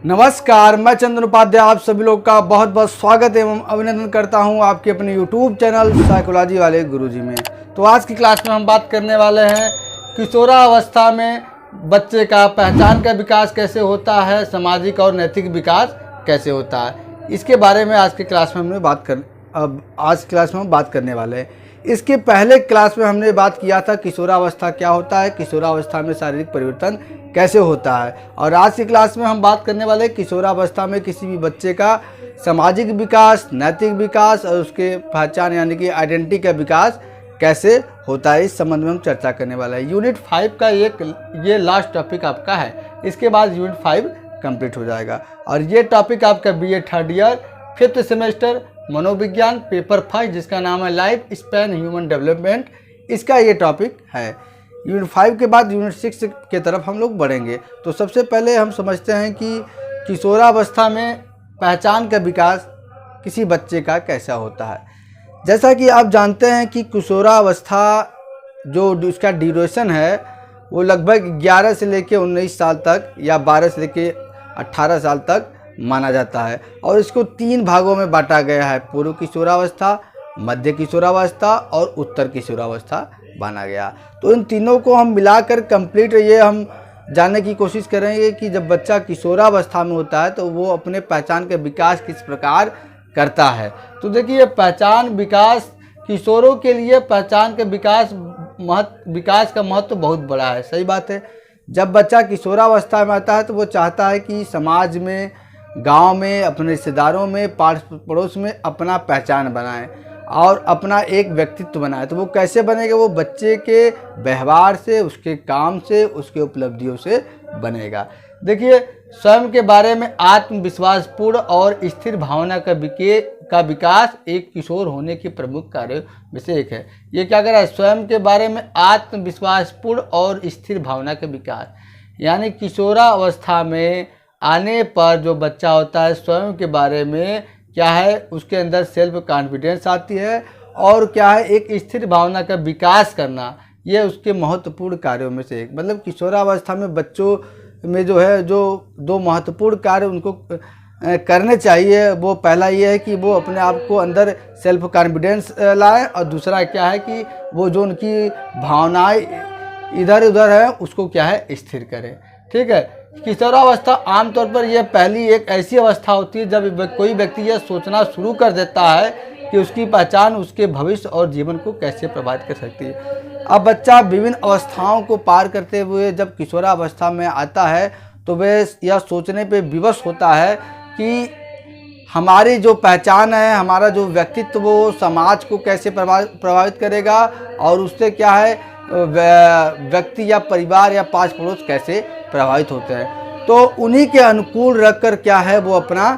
नमस्कार, मैं चंदन उपाध्याय आप सभी लोग का बहुत बहुत स्वागत एवं अभिनंदन करता हूं आपके अपने YouTube चैनल साइकोलॉजी वाले गुरुजी में। तो आज की क्लास में हम बात करने वाले हैं किशोरावस्था में बच्चे का पहचान का विकास कैसे होता है, सामाजिक और नैतिक विकास कैसे होता है। इसके बारे में आज की क्लास में हम बात करने वाले हैं। इसके पहले क्लास में हमने बात किया था किशोरावस्था क्या होता है, किशोरावस्था में शारीरिक परिवर्तन कैसे होता है। और आज की क्लास में हम बात करने वाले किशोरावस्था में किसी भी बच्चे का सामाजिक विकास, नैतिक विकास और उसके पहचान यानी कि आइडेंटिटी का विकास कैसे होता है। इस संबंध में हम चर्चा करने वाले हैं। यूनिट 5 का ये लास्ट टॉपिक आपका है। इसके बाद यूनिट 5 कंप्लीट हो जाएगा और ये टॉपिक आपका BA third year 5th semester मनोविज्ञान पेपर 5 जिसका नाम है लाइफ स्पैन ह्यूमन डेवलपमेंट, इसका ये टॉपिक है। यूनिट 5 के बाद यूनिट 6 के तरफ हम लोग बढ़ेंगे। तो सबसे पहले हम समझते हैं कि किशोरावस्था में पहचान का विकास किसी बच्चे का कैसा होता है। जैसा कि आप जानते हैं कि किशोरावस्था जो उसका ड्यूरेशन है वो लगभग 11 से लेकर 19 साल तक या 12 से लेकर 18 साल तक माना जाता है और इसको 3 भागों में बांटा गया है। पूर्व किशोरावस्था, मध्य किशोरावस्था और उत्तर किशोरावस्था माना गया। तो इन तीनों को हम मिलाकर कंप्लीट ये हम जानने की कोशिश करेंगे कि जब बच्चा किशोरावस्था में होता है तो वो अपने पहचान का विकास किस प्रकार करता है। तो देखिए, पहचान विकास किशोरों के लिए पहचान के विकास का महत्व बहुत बड़ा है। सही बात है। जब बच्चा किशोरावस्था में आता है तो वो चाहता है कि समाज में, गांव में, अपने रिश्तेदारों में, पास पड़ोस में अपना पहचान बनाए और अपना एक व्यक्तित्व बनाए। तो वो कैसे बनेगा? वो बच्चे के व्यवहार से, उसके काम से, उसके उपलब्धियों से बनेगा। देखिए, स्वयं के बारे में आत्मविश्वासपूर्ण और स्थिर भावना का विकास एक किशोर होने के प्रमुख कार्यों में से एक है। ये क्या कर रहा है? स्वयं के बारे में आत्मविश्वासपूर्ण और स्थिर भावना का विकास, यानी किशोरावस्था में आने पर जो बच्चा होता है स्वयं के बारे में क्या है, उसके अंदर सेल्फ कॉन्फिडेंस आती है और क्या है, एक स्थिर भावना का विकास करना, ये उसके महत्वपूर्ण कार्यों में से एक। मतलब किशोरावस्था में बच्चों में जो है, जो 2 महत्वपूर्ण कार्य उनको करने चाहिए, वो पहला ये है कि वो अपने आप को अंदर सेल्फ कॉन्फिडेंस लाए और दूसरा क्या है कि वो जो उनकी भावनाएं इधर उधर है उसको क्या है, स्थिर करें। ठीक है। किशोरावस्था आमतौर पर यह पहली एक ऐसी अवस्था होती है जब कोई व्यक्ति यह सोचना शुरू कर देता है कि उसकी पहचान उसके भविष्य और जीवन को कैसे प्रभावित कर सकती है। अब बच्चा विभिन्न अवस्थाओं को पार करते हुए जब किशोरावस्था में आता है तो वह यह सोचने पे विवश होता है कि हमारी जो पहचान है, हमारा जो व्यक्तित्व वो समाज को कैसे प्रभावित करेगा और उससे क्या है, व्यक्ति या परिवार या पास पड़ोस कैसे प्रभावित होते हैं। तो उन्हीं के अनुकूल रखकर क्या है, वो अपना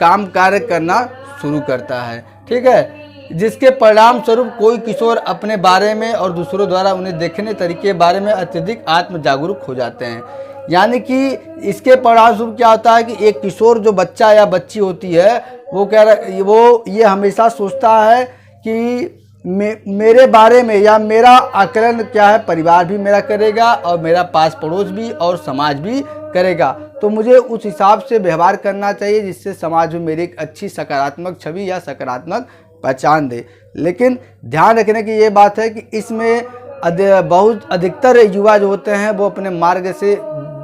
काम कार्य करना शुरू करता है। ठीक है। जिसके परिणाम स्वरूप कोई किशोर अपने बारे में और दूसरों द्वारा उन्हें देखने तरीके के बारे में अत्यधिक आत्म जागरूक हो जाते हैं। यानी कि इसके परिणाम स्वरूप क्या होता है कि एक किशोर जो बच्चा या बच्ची होती है वो ये हमेशा सोचता है कि मेरे बारे में या मेरा आकलन क्या है, परिवार भी मेरा करेगा और मेरा पास पड़ोस भी और समाज भी करेगा। तो मुझे उस हिसाब से व्यवहार करना चाहिए जिससे समाज में मेरी एक अच्छी सकारात्मक छवि या सकारात्मक पहचान दे। लेकिन ध्यान रखने की ये बात है कि इसमें बहुत अधिकतर युवा जो होते हैं वो अपने मार्ग से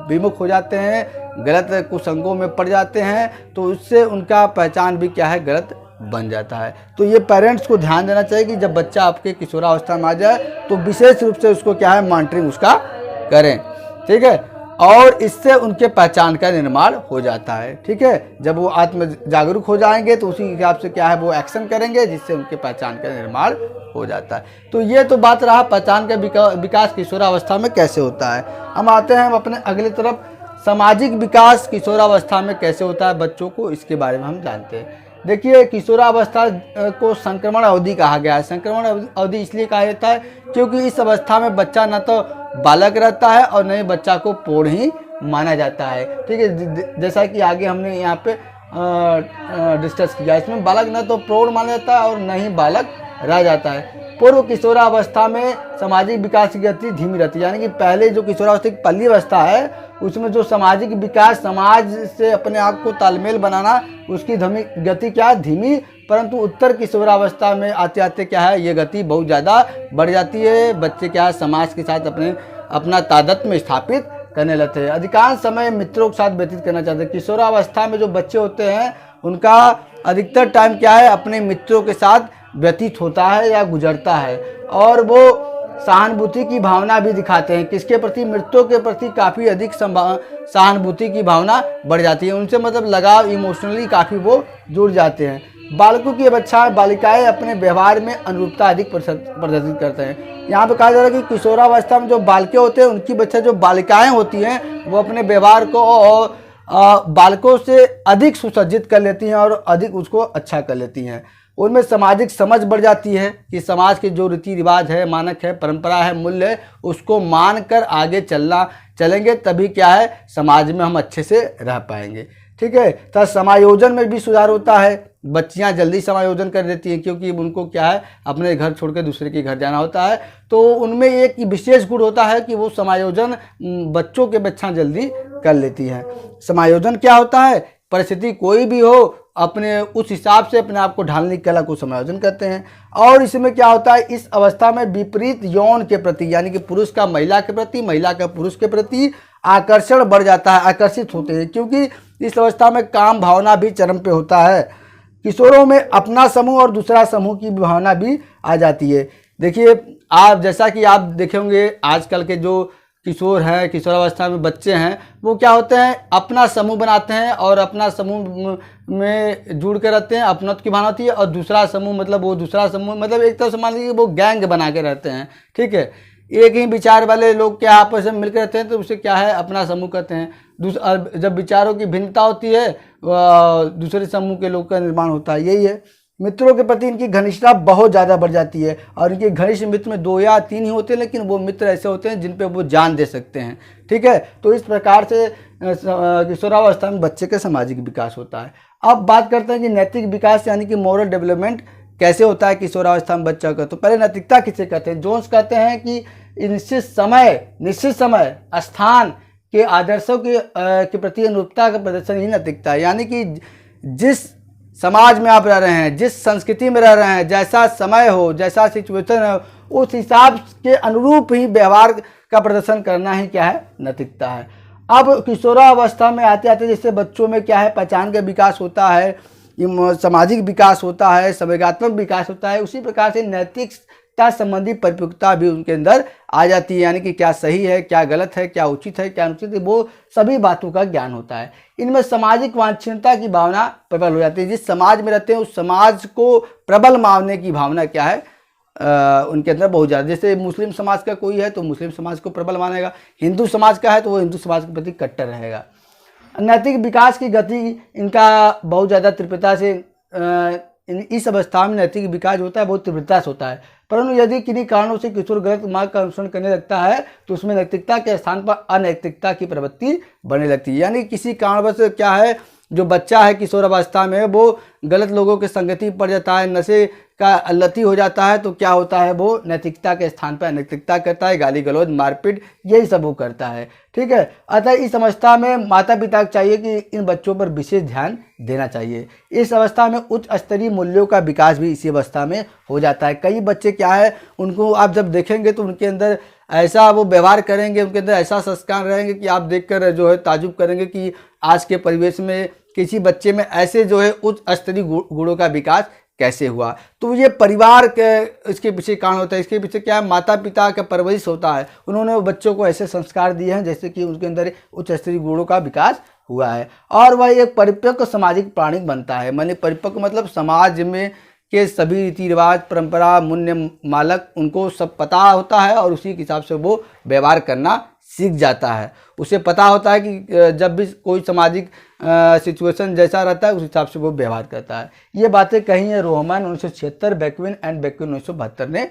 विमुख हो जाते हैं, गलत कुसंगों में पड़ जाते हैं, तो उससे उनका पहचान भी क्या है, गलत बन जाता है। तो ये पेरेंट्स को ध्यान देना चाहिए कि जब बच्चा आपके किशोरावस्था में आ जाए तो विशेष रूप से उसको क्या है, मॉनिटरिंग उसका करें। ठीक है। और इससे उनके पहचान का निर्माण हो जाता है। ठीक है। जब वो आत्म जागरूक हो जाएंगे तो उसी हिसाब से क्या है, वो एक्शन करेंगे जिससे उनके पहचान का निर्माण हो जाता है। तो ये तो बात रहा पहचान का विकास किशोरावस्था में कैसे होता है। हम आते हैं अपने अगली तरफ, सामाजिक विकास किशोरावस्था में कैसे होता है बच्चों को, इसके बारे में हम जानते हैं। देखिए, किशोरावस्था को संक्रमण अवधि कहा गया है। संक्रमण अवधि इसलिए कहा जाता है क्योंकि इस अवस्था में बच्चा न तो बालक रहता है और न ही बच्चा को प्रौढ़ ही माना जाता है। ठीक है। जैसा कि आगे हमने यहाँ पे डिस्कस किया, इसमें बालक न तो प्रौढ़ माना जाता है और न ही बालक रह जाता है। पूर्व किशोरावस्था में सामाजिक विकास की गति धीमी रहती है, यानी कि पहले जो किशोरावस्था की पहली अवस्था है उसमें जो सामाजिक विकास, समाज से अपने आप को तालमेल बनाना, उसकी गति क्या है, धीमी। परंतु उत्तर किशोरावस्था में आते आते क्या है, ये गति बहुत ज़्यादा बढ़ जाती है। बच्चे क्या है, समाज के साथ अपना तादात्म्य स्थापित करने लगते हैं। अधिकांश समय मित्रों के साथ व्यतीत करना चाहते हैं। किशोरावस्था में जो बच्चे होते हैं उनका अधिकतर टाइम क्या है, अपने मित्रों के साथ व्यतीत होता है या गुजरता है, और वो सहानुभूति की भावना भी दिखाते हैं। किसके प्रति, मित्रों के प्रति काफ़ी अधिक सहानुभूति की भावना बढ़ जाती है, उनसे मतलब लगाव, इमोशनली काफ़ी वो जुड़ जाते हैं। बालकों की अपेक्षा बालिकाएं अपने व्यवहार में अनुरूपता अधिक प्रदर्शित करते हैं। यहाँ पे कहा जा रहा है कि किशोरावस्था में जो बालके होते हैं उनकी बच्चा जो बालिकाएं होती हैं वो अपने व्यवहार को बालकों से अधिक सुसज्जित कर लेती हैं और अधिक उसको अच्छा कर लेती हैं। उनमें सामाजिक समझ बढ़ जाती है कि समाज के जो रीति रिवाज है, मानक है, परंपरा है, मूल्य है, उसको मान कर आगे चलेंगे, तभी क्या है, समाज में हम अच्छे से रह पाएंगे। ठीक है। तो समायोजन में भी सुधार होता है। बच्चियां जल्दी समायोजन कर देती हैं क्योंकि उनको क्या है, अपने घर छोड़ के दूसरे के घर जाना होता है, तो उनमें एक विशेष गुण होता है कि वो समायोजन बच्चों के बच्चा जल्दी कर लेती हैं। समायोजन क्या होता है, परिस्थिति कोई भी हो अपने उस हिसाब से अपने आप को ढालने की कला को समायोजन करते हैं। और इसमें क्या होता है, इस अवस्था में विपरीत यौन के प्रति, यानी कि पुरुष का महिला के प्रति, महिला का पुरुष के प्रति आकर्षण बढ़ जाता है, आकर्षित होते हैं, क्योंकि इस अवस्था में काम भावना भी चरम पे होता है। किशोरों में अपना समूह और दूसरा समूह की भावना भी आ जाती है। देखिए आप, जैसा कि आप देखे होंगे आजकल के जो किशोर हैं, किशोरावस्था में बच्चे हैं, वो क्या होते हैं, अपना समूह बनाते हैं और अपना समूह में जुड़ कर रहते हैं, अपनत्व की भावना होती है। और दूसरा समूह मतलब वो दूसरा समूह मतलब एक तरह से मान लीजिए वो गैंग बना के रहते हैं। ठीक है। एक ही विचार वाले लोग क्या आपस में मिलकर रहते हैं तो उसे क्या है, अपना समूह कहते हैं। जब विचारों की भिन्नता होती है दूसरे समूह के लोग का निर्माण होता है। यही है, मित्रों के प्रति इनकी घनिष्ठता बहुत ज़्यादा बढ़ जाती है। और इनके घनिष्ठ मित्र में 2 या 3 ही होते हैं, लेकिन वो मित्र ऐसे होते हैं जिन पे वो जान दे सकते हैं। ठीक है। तो इस प्रकार से किशोरावस्था में बच्चे का सामाजिक विकास होता है। अब बात करते हैं कि नैतिक विकास यानी कि मोरल डेवलपमेंट कैसे होता है किशोरावस्था में बच्चा का। तो पहले नैतिकता किसे कहते हैं, जोन्स कहते हैं कि निश्चित समय स्थान के आदर्शों के प्रति अनुरूपता का प्रदर्शन ही नैतिकता है। यानी कि जिस समाज में आप रह रहे हैं, जिस संस्कृति में रह रहे हैं, जैसा समय हो, जैसा सिचुएशन हो, उस हिसाब के अनुरूप ही व्यवहार का प्रदर्शन करना ही क्या है, नैतिकता है। अब किशोरावस्था में आते आते जैसे बच्चों में क्या है, पहचान का विकास होता है, सामाजिक विकास होता है, संवेगात्मक विकास होता है, उसी प्रकार से नैतिकता संबंधी परिपक्वता भी उनके अंदर आ जाती है। यानी कि क्या सही है, क्या गलत है, क्या उचित है, क्या अनुचित है, वो सभी बातों का ज्ञान होता है। इनमें सामाजिक वांछनीयता की भावना प्रबल हो जाती है। जिस समाज में रहते हैं उस समाज को प्रबल मानने की भावना क्या है, उनके अंदर बहुत ज़्यादा। जैसे मुस्लिम समाज का कोई है तो मुस्लिम समाज को प्रबल मानेगा, हिंदू समाज का है तो वो हिंदू समाज के प्रति कट्टर रहेगा। नैतिक विकास की गति इनका बहुत ज़्यादा तीव्रता से इस अवस्था में नैतिक विकास होता है, बहुत तीव्रता से होता है। परंतु यदि किन्हीं कारणों से किशोर गलत मार्ग का अनुसरण करने लगता है तो उसमें नैतिकता के स्थान पर अनैतिकता की प्रवृत्ति बढ़ने लगती है। यानी किसी कारणवश क्या है, जो बच्चा है किशोर अवस्था में वो गलत लोगों के संगति पड़ जाता है, नशे का लती हो जाता है, तो क्या होता है, वो नैतिकता के स्थान पर अनैतिकता करता है, गाली गलौज, मारपीट, यही सब वो करता है। ठीक है। अतः इस अवस्था में माता पिता को चाहिए कि इन बच्चों पर विशेष ध्यान देना चाहिए। इस अवस्था में उच्च स्तरीय मूल्यों का विकास भी इसी अवस्था में हो जाता है। कई बच्चे क्या है, उनको आप जब देखेंगे तो उनके अंदर ऐसा वो व्यवहार करेंगे, उनके अंदर ऐसा संस्कार रहेंगे कि आप देखकर जो है ताजुब करेंगे कि आज के परिवेश में किसी बच्चे में ऐसे जो है उच्च स्तरीय गुणों का विकास कैसे हुआ। तो ये परिवार के इसके पीछे कारण होता है। इसके पीछे क्या है, माता पिता का परवरिश होता है। उन्होंने बच्चों को ऐसे संस्कार दिए हैं जैसे कि उनके अंदर उच्च स्तरीय गुणों का विकास हुआ है और वह एक परिपक्व सामाजिक प्राणी बनता है। माने परिपक्व मतलब समाज में के सभी रीति रिवाज, परंपरा, मूल्य, मालक उनको सब पता होता है और उसी के हिसाब से वो व्यवहार करना सीख जाता है। उसे पता होता है कि जब भी कोई सामाजिक सिचुएशन जैसा रहता है उस हिसाब से वो व्यवहार करता है। ये बातें कही है रोहमन 1976, बैकविन एंड बैकविन 1972 ने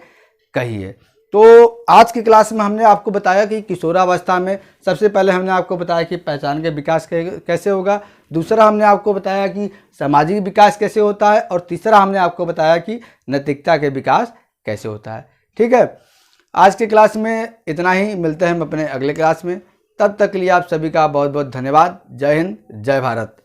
कही है। तो आज की क्लास में हमने आपको बताया कि किशोरावस्था में सबसे पहले हमने आपको बताया कि पहचान के विकास कैसे होगा, दूसरा हमने आपको बताया कि सामाजिक विकास कैसे होता है, और तीसरा हमने आपको बताया कि नैतिकता के विकास कैसे होता है। ठीक है, आज की क्लास में इतना ही, मिलते हैं हम अपने अगले क्लास में। तब तक के लिए आप सभी का बहुत बहुत धन्यवाद। जय हिंद, जय भारत।